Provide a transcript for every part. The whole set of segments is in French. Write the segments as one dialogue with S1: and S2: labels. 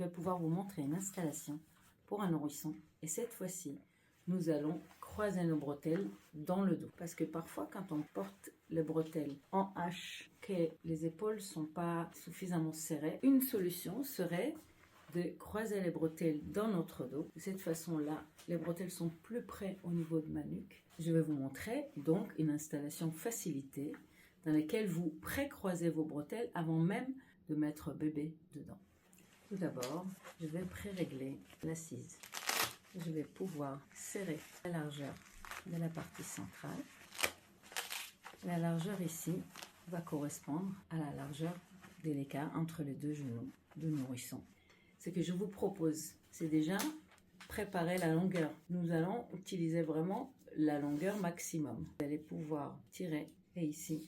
S1: vais pouvoir vous montrer une installation pour un nourrisson. Et cette fois-ci, nous allons croiser nos bretelles dans le dos. Parce que parfois, quand on porte les bretelles en H, que les épaules ne sont pas suffisamment serrées, une solution serait de croiser les bretelles dans notre dos. De cette façon-là, les bretelles sont plus près au niveau de ma nuque. Je vais vous montrer donc une installation facilitée dans laquelle vous pré-croisez vos bretelles avant même de mettre bébé dedans. Tout d'abord, je vais pré-régler l'assise. Je vais pouvoir serrer la largeur de la partie centrale. La largeur ici va correspondre à la largeur de l'écart entre les deux genoux de nourrisson. Ce que je vous propose, c'est déjà préparer la longueur. Nous allons utiliser vraiment la longueur maximum. Vous allez pouvoir tirer et ici,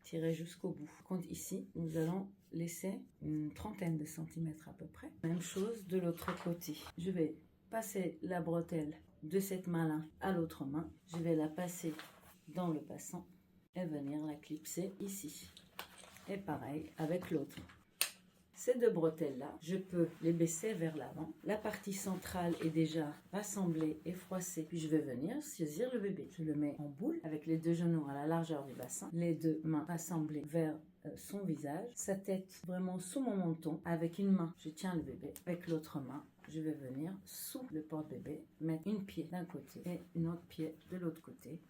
S1: tirer jusqu'au bout. Quand ici, nous allons laisser une trentaine de centimètres à peu près. Même chose de l'autre côté. Je vais passer la bretelle de cette main-là à l'autre main. Je vais la passer dans le passant et venir la clipser ici. Et pareil avec l'autre. Ces deux bretelles-là, je peux les baisser vers l'avant. La partie centrale est déjà rassemblée et froissée. Puis je vais venir saisir le bébé. Je le mets en boule avec les deux genoux à la largeur du bassin. Les deux mains rassemblées vers son visage. Sa tête vraiment sous mon menton. Avec une main, je tiens le bébé. Avec l'autre main, je vais venir sous le porte-bébé, mettre une pied d'un côté et une autre pied de l'autre côté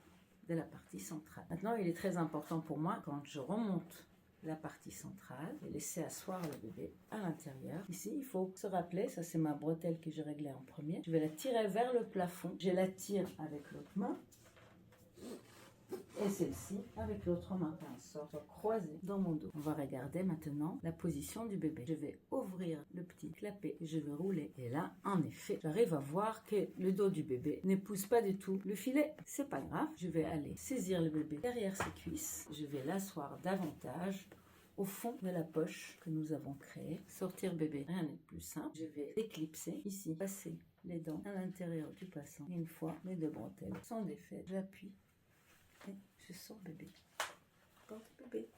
S1: de la partie centrale. Maintenant, il est très important pour moi, quand je remonte la partie centrale et laisser asseoir le bébé à l'intérieur. Ici, il faut se rappeler, ça c'est ma bretelle que j'ai réglée en premier. Je vais la tirer vers le plafond. Je la tire avec l'autre main et celle-ci avec l'autre main. En sorte de croiser dans mon dos. On va regarder maintenant la position du bébé. Je vais ouvrir le petit clapet, je vais rouler et là, en effet, j'arrive à voir que le dos du bébé n'épouse pas du tout le filet. C'est pas grave, je vais aller saisir le bébé derrière ses cuisses. Je vais l'asseoir davantage au fond de la poche que nous avons créée. Sortir bébé, rien n'est plus simple. Je vais éclipser ici, passer les dents à l'intérieur du passant. Et une fois les deux bretelles sont défaites, j'appuie et je sors bébé. Porte bébé.